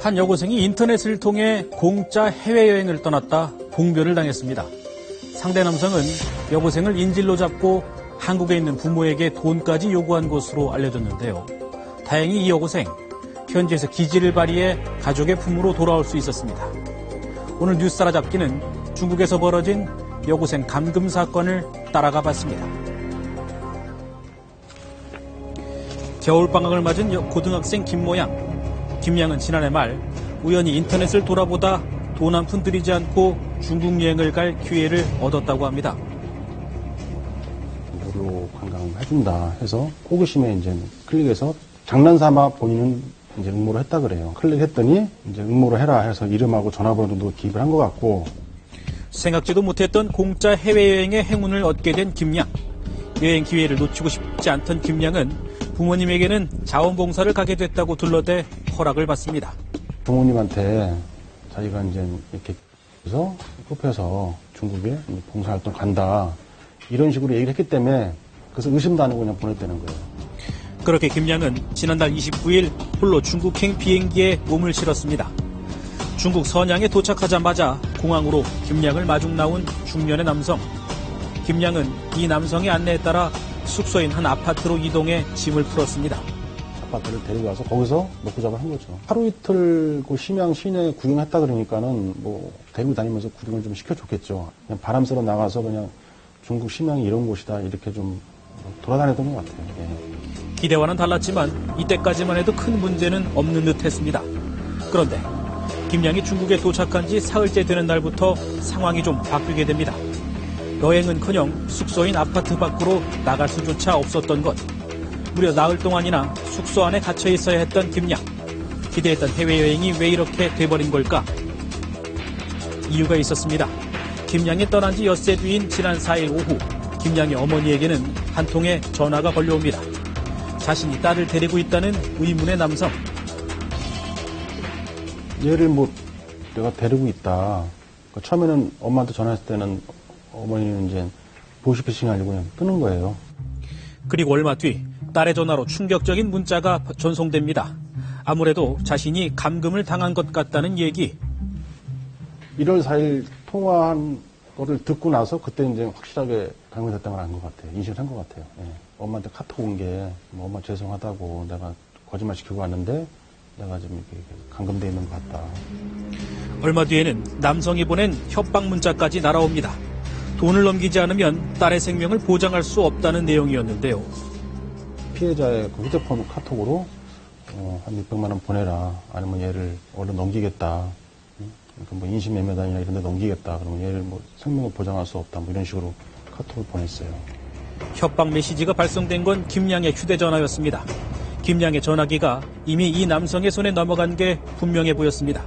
한 여고생이 인터넷을 통해 공짜 해외여행을 떠났다 봉변을 당했습니다. 상대 남성은 여고생을 인질로 잡고 한국에 있는 부모에게 돈까지 요구한 것으로 알려졌는데요. 다행히 이 여고생, 현지에서 기지를 발휘해 가족의 품으로 돌아올 수 있었습니다. 오늘 뉴스 따라잡기는 중국에서 벌어진 여고생 감금 사건을 따라가 봤습니다. 겨울방학을 맞은 고등학생 김모양. 김양은 지난해 말 우연히 인터넷을 돌아보다 돈 한 푼 들이지 않고 중국 여행을 갈 기회를 얻었다고 합니다. 무료 관광을 해준다 해서 호기심에 이제 클릭해서 장난삼아 본인은 이제 응모를 했다 그래요. 클릭했더니 이제 응모를 해라 해서 이름하고 전화번호도 기입을 한 것 같고. 생각지도 못했던 공짜 해외여행의 행운을 얻게 된 김양. 여행 기회를 놓치고 싶지 않던 김양은 부모님에게는 자원봉사를 가게 됐다고 둘러대 허락을 받습니다. 부모님한테 자기가 이제 이렇게 해서 뽑혀서 중국에 봉사활동 간다 이런 식으로 얘기를 했기 때문에 그래서 의심도 안 하고 그냥 보냈다는 거예요. 그렇게 김양은 지난달 29일 홀로 중국행 비행기에 몸을 실었습니다. 중국 선양에 도착하자마자 공항으로 김양을 마중 나온 중년의 남성. 김양은 이 남성의 안내에 따라 숙소인 한 아파트로 이동해 짐을 풀었습니다. 아파트를 데려가서 거기서 먹고 잡을 한 거죠. 하루 이틀 그 심양 시내 구경했다 그러니까는 뭐 데리고 다니면서 구경을 좀 시켜줬겠죠. 그냥 바람 쐬러 나가서 그냥 중국 심양이 이런 곳이다 이렇게 좀 돌아다녔던 것 같아요. 예. 기대와는 달랐지만 이때까지만 해도 큰 문제는 없는 듯했습니다. 그런데 김양이 중국에 도착한 지 사흘째 되는 날부터 상황이 좀 바뀌게 됩니다. 여행은커녕 숙소인 아파트 밖으로 나갈 수조차 없었던 것. 무려 나흘 동안이나 숙소 안에 갇혀 있어야 했던 김양. 기대했던 해외여행이 왜 이렇게 돼버린 걸까? 이유가 있었습니다. 김양이 떠난 지 엿새 뒤인 지난 4일 오후 김양의 어머니에게는 한 통의 전화가 걸려옵니다. 자신이 딸을 데리고 있다는 의문의 남성. 얘를 뭐 내가 데리고 있다. 그러니까 처음에는 엄마한테 전화했을 때는 어머니는 이제 보이스피싱이 아니고 그냥 끊은 거예요. 그리고 얼마 뒤 딸의 전화로 충격적인 문자가 전송됩니다. 아무래도 자신이 감금을 당한 것 같다는 얘기. 1월 4일 통화한 거를 듣고 나서 그때 이제 확실하게 감금됐다는 걸 안 것 같아요. 인식을 한 것 같아요. 예. 엄마한테 카톡 온 게 뭐 엄마 죄송하다고 내가 거짓말 시키고 왔는데 내가 좀 이렇게 감금돼 있는 것 같다. 얼마 뒤에는 남성이 보낸 협박 문자까지 날아옵니다. 돈을 넘기지 않으면 딸의 생명을 보장할 수 없다는 내용이었는데요. 피해자의 그 휴대폰 카톡으로 한 600만 원 보내라. 아니면 얘를 얼른 넘기겠다. 그러니까 뭐 인신매매단이나 이런 데 넘기겠다. 그러면 얘를 뭐 생명을 보장할 수 없다. 뭐 이런 식으로 카톡을 보냈어요. 협박 메시지가 발송된 건 김양의 휴대전화였습니다. 김양의 전화기가 이미 이 남성의 손에 넘어간 게 분명해 보였습니다.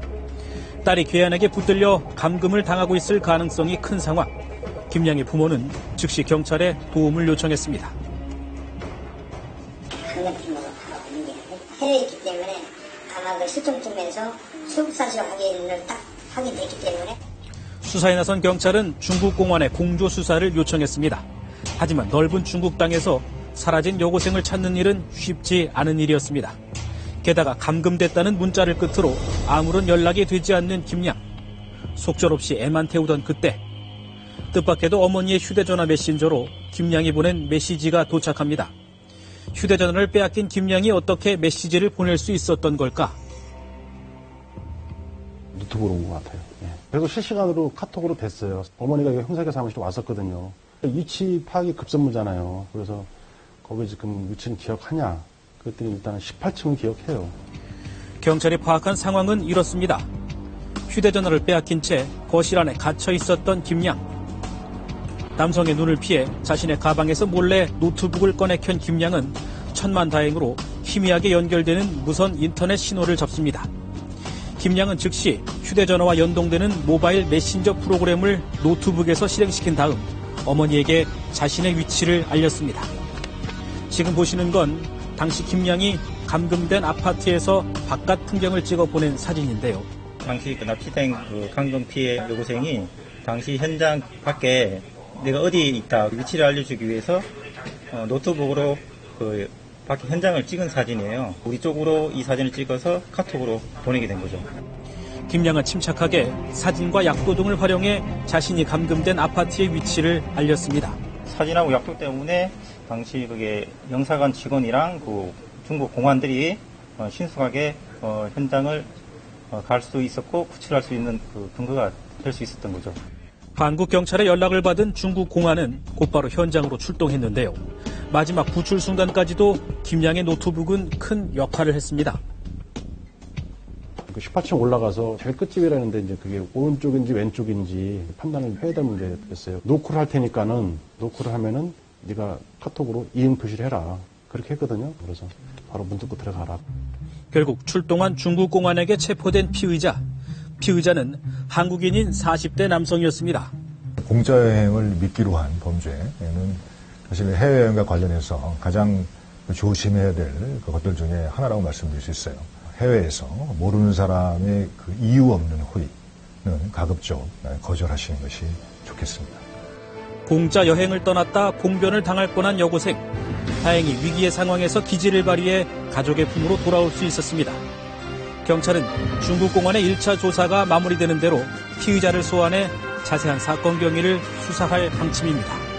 딸이 괴한에게 붙들려 감금을 당하고 있을 가능성이 큰 상황. 김양의 부모는 즉시 경찰에 도움을 요청했습니다. 강력팀으로 해외에 있기 때문에 아마 그 실종팀에서 수급사실 확인을 딱 확인됐기 때문에 수사에 나선 경찰은 중국 공안에 공조 수사를 요청했습니다. 하지만 넓은 중국 땅에서 사라진 여고생을 찾는 일은 쉽지 않은 일이었습니다. 게다가 감금됐다는 문자를 끝으로 아무런 연락이 되지 않는 김양. 속절없이 애만 태우던 그때 뜻밖에도 어머니의 휴대전화 메신저로 김양이 보낸 메시지가 도착합니다. 휴대전화를 빼앗긴 김양이 어떻게 메시지를 보낼 수 있었던 걸까? 노트북으로 온 것 같아요. 예. 그래서 실시간으로 카톡으로 됐어요. 어머니가 형사계 사무실에 왔었거든요. 위치 파악이 급선무잖아요. 그래서 거기 지금 위치는 기억하냐? 그랬더니 일단은 18층을 기억해요. 경찰이 파악한 상황은 이렇습니다. 휴대전화를 빼앗긴 채 거실 안에 갇혀 있었던 김양. 남성의 눈을 피해 자신의 가방에서 몰래 노트북을 꺼내 켠 김양은 천만다행으로 희미하게 연결되는 무선 인터넷 신호를 잡습니다. 김양은 즉시 휴대전화와 연동되는 모바일 메신저 프로그램을 노트북에서 실행시킨 다음 어머니에게 자신의 위치를 알렸습니다. 지금 보시는 건 당시 김양이 감금된 아파트에서 바깥 풍경을 찍어 보낸 사진인데요. 당시 그 납치된 그 감금 피해 여고생이 당시 현장 밖에 내가 어디에 있다 위치를 알려주기 위해서 노트북으로 그 밖에 현장을 찍은 사진이에요. 우리 쪽으로 이 사진을 찍어서 카톡으로 보내게 된 거죠. 김양은 침착하게 사진과 약도 등을 활용해 자신이 감금된 아파트의 위치를 알렸습니다. 사진하고 약도 때문에 당시 그게 영사관 직원이랑 그 중국 공안들이 신속하게 현장을 갈 수 있었고 구출할 수 있는 그 근거가 될 수 있었던 거죠. 한국 경찰의 연락을 받은 중국 공안은 곧바로 현장으로 출동했는데요. 마지막 구출 순간까지도 김양의 노트북은 큰 역할을 했습니다. 18층 올라가서 제일 끝집이라는데 이제 그게 오른쪽인지 왼쪽인지 판단을 해야 될 문제였어요. 노크를 할 테니까는 노크를 하면은 네가 카톡으로 이응 표시를 해라. 그렇게 했거든요. 그래서 바로 문 뚫고 들어가라. 결국 출동한 중국 공안에게 체포된 피의자. 피의자는 한국인인 40대 남성이었습니다. 공짜여행을 미끼로 한 범죄는 사실 해외여행과 관련해서 가장 조심해야 될 것들 중에 하나라고 말씀드릴 수 있어요. 해외에서 모르는 사람의 그 이유 없는 호의는 가급적 거절하시는 것이 좋겠습니다. 공짜 여행을 떠났다 봉변을 당할 뻔한 여고생. 다행히 위기의 상황에서 기지를 발휘해 가족의 품으로 돌아올 수 있었습니다. 경찰은 중국 공안의 1차 조사가 마무리되는 대로 피의자를 소환해 자세한 사건 경위를 수사할 방침입니다.